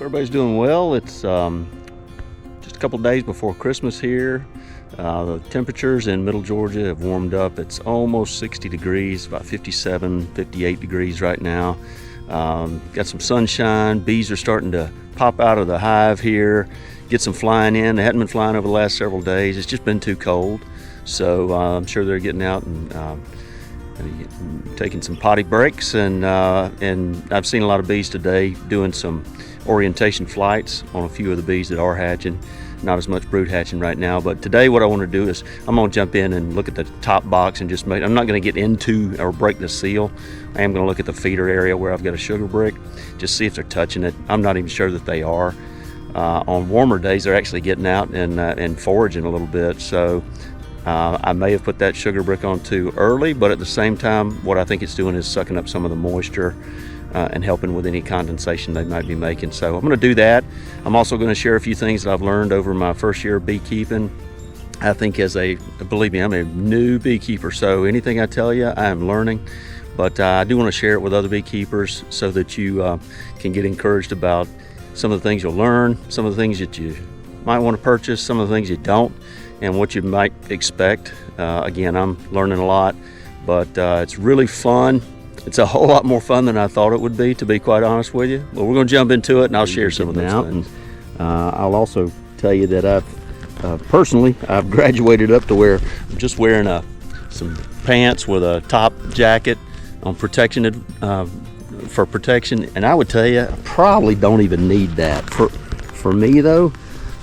everybody's doing well. It's just a couple days before Christmas here. The temperatures in middle Georgia have warmed up. It's almost 60 degrees, about 57, 58 degrees right now. Got some sunshine. Bees are starting to pop out of the hive here, get some flying in. They hadn't been flying over the last several days. It's just been too cold. So I'm sure they're getting out and taking some potty breaks, and I've seen a lot of bees today doing some orientation flights on a few of the bees that are hatching. Not as much brood hatching right now, but today what I want to do is I'm going to jump in and look at the top box and just make, I'm not going to get into or break the seal. I am going to look at the feeder area where I've got a sugar brick, just see if they're touching it. I'm not even sure that they are. On warmer days they're actually getting out and foraging a little bit, so I may have put that sugar brick on too early, but at the same time what I think it's doing is sucking up some of the moisture and helping with any condensation they might be making. So I'm going to do that. I'm also going to share a few things that I've learned over my first year of beekeeping. I think believe me, I'm a new beekeeper, so anything I tell you I am learning, but I do want to share it with other beekeepers so that you can get encouraged about some of the things you'll learn, some of the things that you might want to purchase, some of the things you don't, and what you might expect. Again, I'm learning a lot, but it's really fun. It's a whole lot more fun than I thought it would be, to be quite honest with you. But we're going to jump into it, and I'll share some of those things. I'll also tell you that I've personally graduated up to where I'm just wearing some pants with a top jacket on protection for protection, and I would tell you I probably don't even need that. For me though,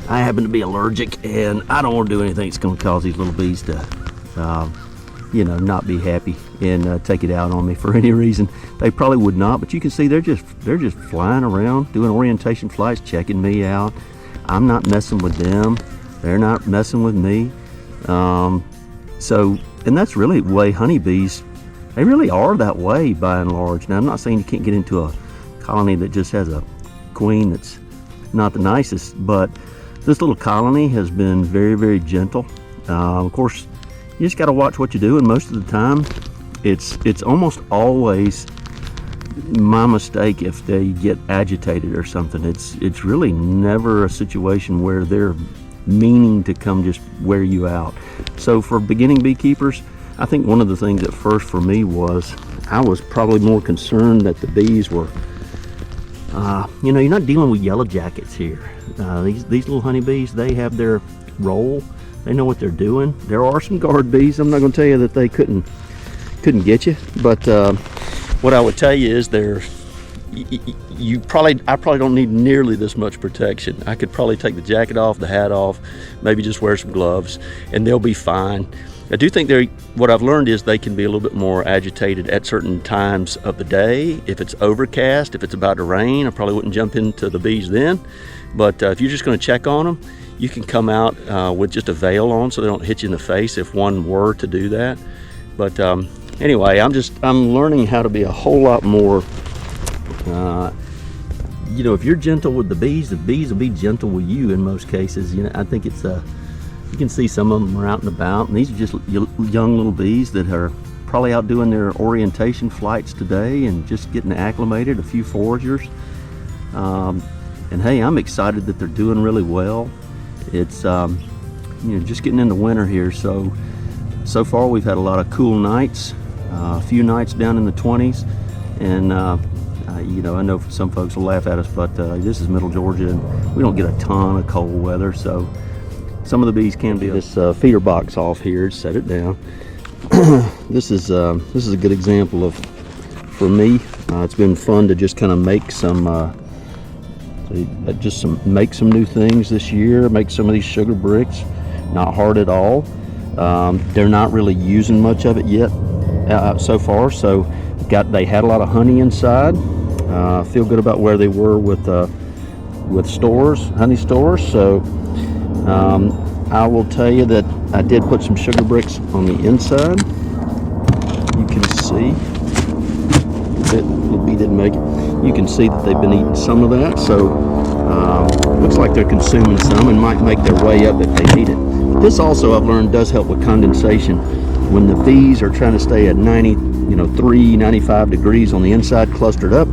I happen to be allergic, and I don't want to do anything that's going to cause these little bees to not be happy and take it out on me for any reason. They probably would not, but you can see they're just flying around doing orientation flights, checking me out. I'm not messing with them, they're not messing with me. And that's really the way honeybees, they really are that way by and large. Now I'm not saying you can't get into a colony that just has a queen that's not the nicest, but this little colony has been very, very gentle. Of course, you just got to watch what you do, and most of the time it's almost always my mistake if they get agitated or something. It's really never a situation where they're meaning to come just wear you out. So for beginning beekeepers, I think one of the things at first for me was I was probably more concerned that the bees were you're not dealing with yellow jackets here. These little honeybees, they have their role. They know what they're doing. There are some guard bees. I'm not going to tell you that they couldn't get you, but what I would tell you is I probably don't need nearly this much protection. I could probably take the jacket off, the hat off, maybe just wear some gloves, and they'll be fine. I do think what I've learned is they can be a little bit more agitated at certain times of the day. If it's overcast, if it's about to rain, I probably wouldn't jump into the bees then. But if you're just going to check on them, you can come out with just a veil on so they don't hit you in the face if one were to do that. But anyway, I'm learning how to be a whole lot more, if you're gentle with the bees will be gentle with you in most cases. I think it's you can see some of them are out and about, and these are just young little bees that are probably out doing their orientation flights today and just getting acclimated, a few foragers. And hey, I'm excited that they're doing really well. It's just getting into winter here, so far we've had a lot of cool nights, a few nights down in the 20s, and I know some folks will laugh at us, but this is middle Georgia and we don't get a ton of cold weather, so some of the bees can be. This feeder box off here, set it down. This is a good example of, for me, it's been fun to just kind of make some make some new things this year, make some of these sugar bricks. Not hard at all. They're not really using much of it yet so far, so they had a lot of honey inside. Feel good about where they were with honey stores. So I will tell you that I did put some sugar bricks on the inside. You can see little bee didn't make it. You can see that they've been eating some of that, so looks like they're consuming some and might make their way up if they need it. This also, I've learned, does help with condensation. When the bees are trying to stay at 93, 95 degrees on the inside, clustered up,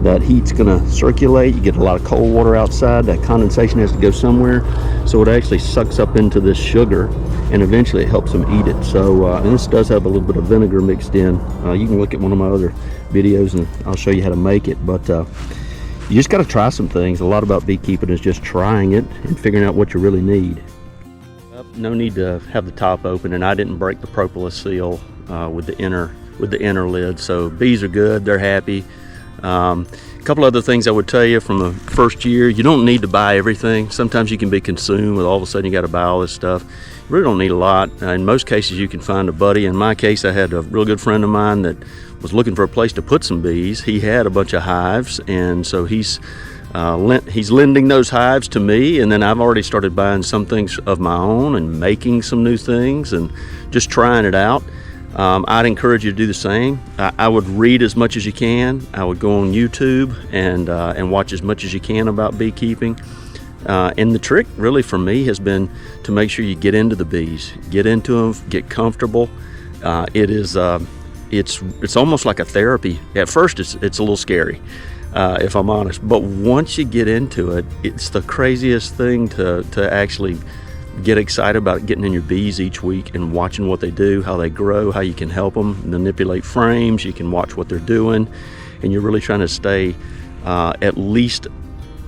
that heat's going to circulate. You get a lot of cold water outside. That condensation has to go somewhere, so it actually sucks up into this sugar, and eventually it helps them eat it. So and this does have a little bit of vinegar mixed in. You can look at one of my other videos and I'll show you how to make it, but you just got to try some things. A lot about beekeeping is just trying it and figuring out what you really need. No need to have the top open, and I didn't break the propolis seal with the inner lid, so bees are good, they're happy. A couple other things I would tell you from the first year: you don't need to buy everything. Sometimes you can be consumed with all of a sudden you got to buy all this stuff. You really don't need a lot. In most cases you can find a buddy. In my case, I had a real good friend of mine that was looking for a place to put some bees. He had a bunch of hives, and so he's lending those hives to me, and then I've already started buying some things of my own and making some new things and just trying it out. I'd encourage you to do the same. I would read as much as you can. I would go on YouTube and watch as much as you can about beekeeping. And the trick really for me has been to make sure you get into the bees, get into them, get comfortable. It's almost like a therapy. At first it's a little scary, if I'm honest, but once you get into it, it's the craziest thing to actually get excited about getting in your bees each week and watching what they do, how they grow, how you can help them manipulate frames. You can watch what they're doing, and you're really trying to stay at least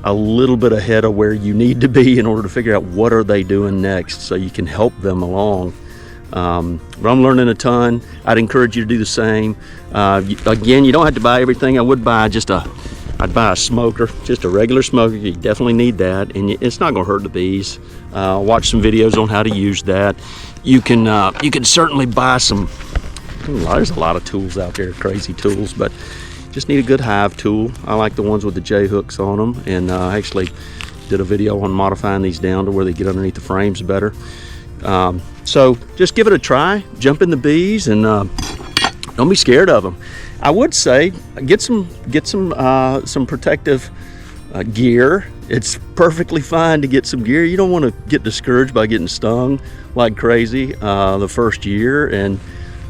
a little bit ahead of where you need to be in order to figure out what are they doing next, so you can help them along. But I'm learning a ton. I'd encourage you to do the same. Again, you don't have to buy everything. I would buy I'd buy a smoker, just a regular smoker. You definitely need that, and it's not going to hurt the bees. Watch some videos on how to use that. You can certainly buy some. There's a lot of tools out there, crazy tools, but just need a good hive tool. I like the ones with the J hooks on them, and I actually did a video on modifying these down to where they get underneath the frames better. So just give it a try. Jump in the bees, and don't be scared of them. I would say get some protective gear. It's perfectly fine to get some gear. You don't want to get discouraged by getting stung like crazy the first year, and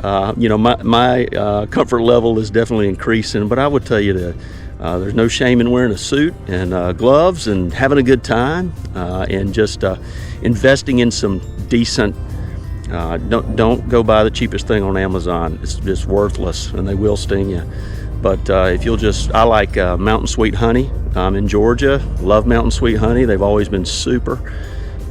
my comfort level is definitely increasing. But I would tell you that there's no shame in wearing a suit and gloves and having a good time, and just investing in some decent. Don't go buy the cheapest thing on Amazon. It's just worthless, and they will sting you. But if you'll I like Mountain Sweet Honey. I'm in Georgia. Love Mountain Sweet Honey. They've always been super.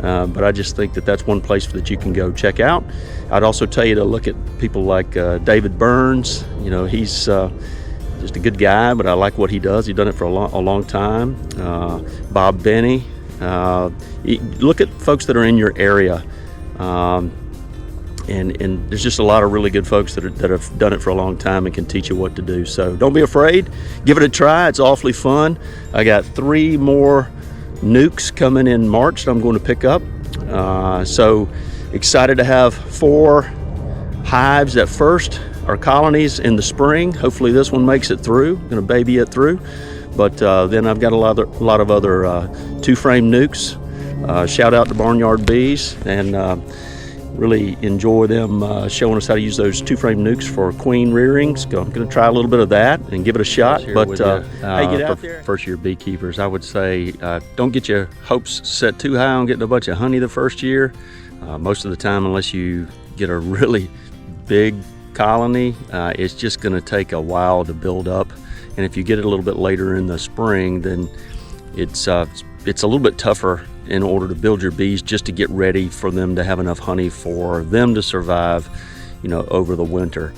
But I just think that that's one place that you can go check out. I'd also tell you to look at people like David Burns. He's just a good guy, but I like what he does. He's done it for a long time. Bob Benny. Look at folks that are in your area. And there's just a lot of really good folks that have done it for a long time and can teach you what to do. So don't be afraid. Give it a try. It's awfully fun. I got 3 more nukes coming in March that I'm going to pick up. So excited to have 4 hives at first, or colonies, in the spring. Hopefully this one makes it through. I'm going to baby it through. But then I've got a lot of other 2-frame nukes. Shout out to Barnyard Bees, and really enjoy them showing us how to use those 2-frame nukes for queen rearings. I'm going to try a little bit of that and give it a shot. But hey, get out there. First year beekeepers, I would say don't get your hopes set too high on getting a bunch of honey the first year. Most of the time, unless you get a really big colony, it's just going to take a while to build up. And if you get it a little bit later in the spring, then it's a little bit tougher in order to build your bees, just to get ready for them to have enough honey for them to survive, over the winter.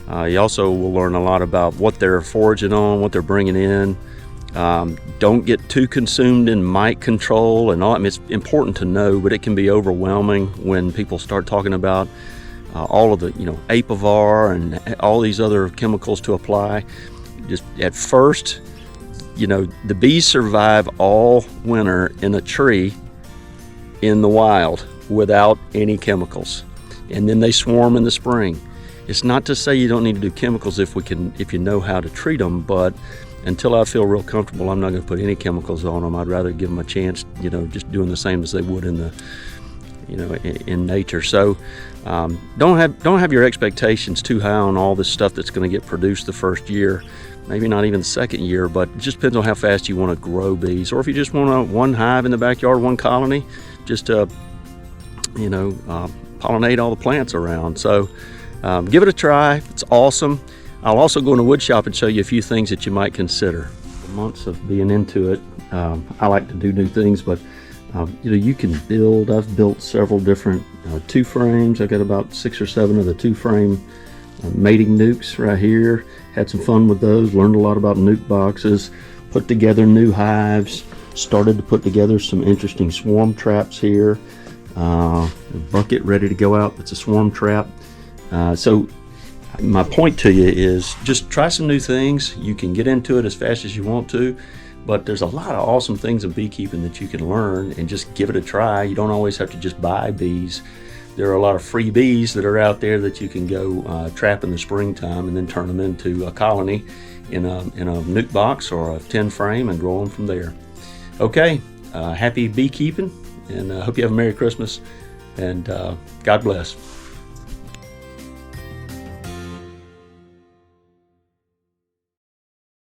You also will learn a lot about what they're foraging on, what they're bringing in. Don't get too consumed in mite control and all. I mean, it's important to know, but it can be overwhelming when people start talking about all of the, Apivar and all these other chemicals to apply. Just at first, the bees survive all winter in a tree in the wild without any chemicals, and then they swarm in the spring. It's not to say you don't need to do chemicals if you know how to treat them, but until I feel real comfortable, I'm not going to put any chemicals on them. I'd rather give them a chance, just doing the same as they would in in nature. So don't have your expectations too high on all this stuff that's going to get produced the first year, maybe not even the second year, but it just depends on how fast you want to grow bees, or if you just want one hive in the backyard, one colony, just to pollinate all the plants around. So give it a try. It's awesome. I'll also go in a wood shop and show you a few things that you might consider. Months of being into it, I like to do new things, but you can build. I've built several different two frames. I've got about 6 or 7 of the 2-frame mating nukes right here. Had some fun with those, learned a lot about nuke boxes, put together new hives, started to put together some interesting swarm traps here. A bucket ready to go out, it's a swarm trap. So my point to you is just try some new things. You can get into it as fast as you want to, but there's a lot of awesome things in beekeeping that you can learn, and just give it a try. You don't always have to just buy bees. There are a lot of free bees that are out there that you can go trap in the springtime and then turn them into a colony in a nuke box or a 10-frame and grow them from there. Okay, happy beekeeping, and I hope you have a Merry Christmas, and God bless.